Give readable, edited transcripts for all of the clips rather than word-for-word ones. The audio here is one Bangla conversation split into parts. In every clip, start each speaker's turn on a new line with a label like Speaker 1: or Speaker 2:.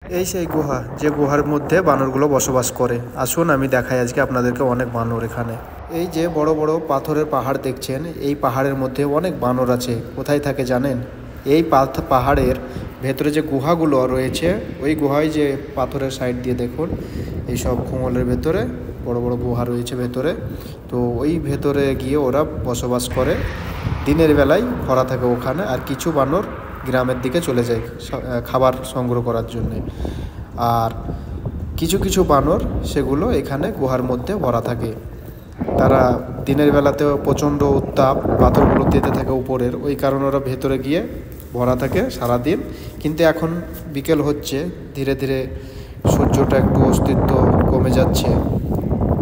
Speaker 1: এই সেই গুহা, যে গুহার মধ্যে বানরগুলো বসবাস করে। আসুন আমি দেখাই আজকে আপনাদেরকে অনেক বানর এখানে। এই যে বড় বড় পাথরের পাহাড় দেখছেন, এই পাহাড়ের মধ্যে অনেক বানর আছে। কোথায় থাকে জানেন? এই পাহাড়ের ভেতরে যে গুহাগুলো রয়েছে, ওই গুহায় যে পাথরের সাইড দিয়ে দেখুন, এইসব খুঙলের ভেতরে বড় বড় গুহা রয়েছে ভেতরে। তো ওই ভেতরে গিয়ে ওরা বসবাস করে। দিনের বেলায় ভরা থাকে ওখানে, আর কিছু বানর গ্রামের দিকে চলে যায় খাবার সংগ্রহ করার জন্যে। আর কিছু কিছু বানর সেগুলো এখানে গুহার মধ্যে ভরা থাকে। তারা দিনের বেলাতেও প্রচণ্ড উত্তাপ, পাথরগুলো তেতে থাকে উপরের, ওই কারণে ওরা ভেতরে গিয়ে ভরা থাকে সারাদিন। কিন্তু এখন বিকেল হচ্ছে, ধীরে ধীরে সূর্যটা একটু অস্তিত্ব কমে যাচ্ছে।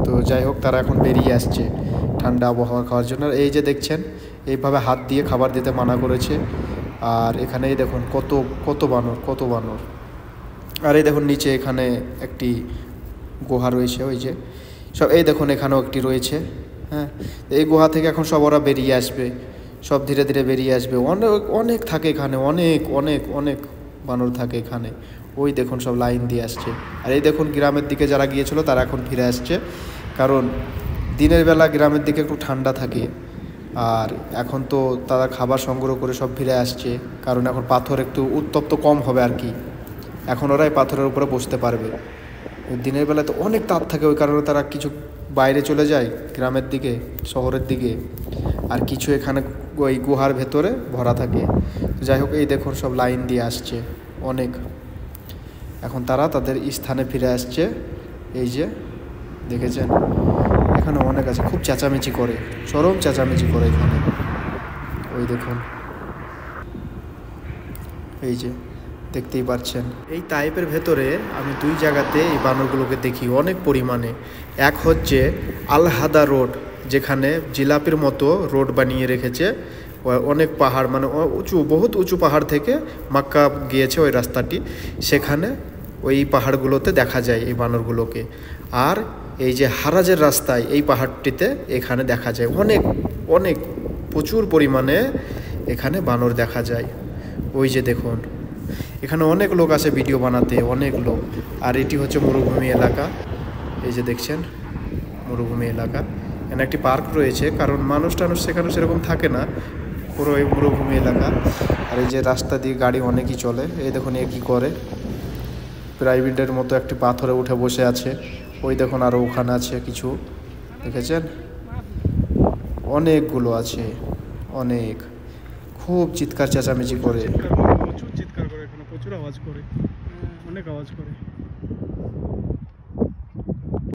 Speaker 1: তো যাই হোক, তারা এখন বেরিয়ে আসছে ঠান্ডা আবহাওয়া খাওয়ার জন্য। এই যে দেখছেন, এইভাবে হাত দিয়ে খাবার দিতে মানা করেছে। আর এখানেই দেখুন কত কত বানর, কত বানর। আর এই দেখুন নিচে এখানে একটি গুহা রয়েছে, ওই যে সব, এই দেখুন এখানেও একটি রয়েছে। হ্যাঁ, এই গুহা থেকে এখন সব ওরা বেরিয়ে আসবে, সব ধীরে ধীরে বেরিয়ে আসবে। অনেক অনেক থাকে এখানে, অনেক অনেক অনেক বানর থাকে এখানে। ওই দেখুন সব লাইন দিয়ে আসছে। আর এই দেখুন গ্রামের দিকে যারা গিয়েছিল তারা এখন ফিরে আসছে, কারণ দিনের বেলা গ্রামের দিকে একটু ঠান্ডা থাকে। আর এখন তো তারা খাবার সংগ্রহ করে সব ফিরে আসছে, কারণ এখন পাথর একটু উত্তপ্ত কম হবে আর কি। এখন ওরাই পাথরের উপরে বসতে পারবে। দিনের বেলায় তো অনেক তাপ থাকে, ওই কারণে তারা কিছু বাইরে চলে যায় গ্রামের দিকে, শহরের দিকে। আর কিছু এখানে ওই গুহার ভেতরে ভরা থাকে। যাই হোক, এই দেখুন সব লাইন দিয়ে আসছে অনেক। এখন তারা তাদের স্থানে ফিরে আসছে। এই যে দেখেছেন, এখানে অনেক আছে, খুব চেঁচামেচি করে, চরম চেঁচামেচি করে এখানে। ওই দেখুন, এই যে দেখতেই পাচ্ছেন। এই টাইপের ভেতরে আমি দুই জায়গাতে এই বানরগুলোকে দেখি অনেক পরিমাণে। এক হচ্ছে আলহাদা রোড, যেখানে জিলাপির মতো রোড বানিয়ে রেখেছে। অনেক পাহাড়, মানে উঁচু, বহুত উঁচু পাহাড় থেকে মাক্কা গিয়েছে ওই রাস্তাটি, সেখানে ওই পাহাড়গুলোতে দেখা যায় এই বানরগুলোকে। আর এই যে হারাজের রাস্তায়, এই পাহাড়টিতে এখানে দেখা যায় অনেক অনেক প্রচুর পরিমাণে এখানে বানর দেখা যায়। ওই যে দেখুন, এখানে অনেক লোক আসে ভিডিও বানাতে, অনেক লোক। আর এটি হচ্ছে মরুভূমি এলাকা। এই যে দেখছেন মরুভূমি এলাকা, এখানে একটি পার্ক রয়েছে, কারণ মানুষ টানুষ সেখানে সেরকম থাকে না, পুরো এই মরুভূমি এলাকা। আর এই যে রাস্তা দিয়ে গাড়ি অনেকই চলে। এই দেখুন এ কী করে, প্রাইভেটের মতো একটি পাথরে উঠে বসে আছে। ওই দেখুন আরও ওখানে আছে কিছু, দেখেছেন অনেকগুলো আছে, অনেক, খুব চিৎকার চেঁচামেচি করে,
Speaker 2: প্রচুর চিৎকার করে, এখানে প্রচুর আওয়াজ করে, অনেক আওয়াজ করে।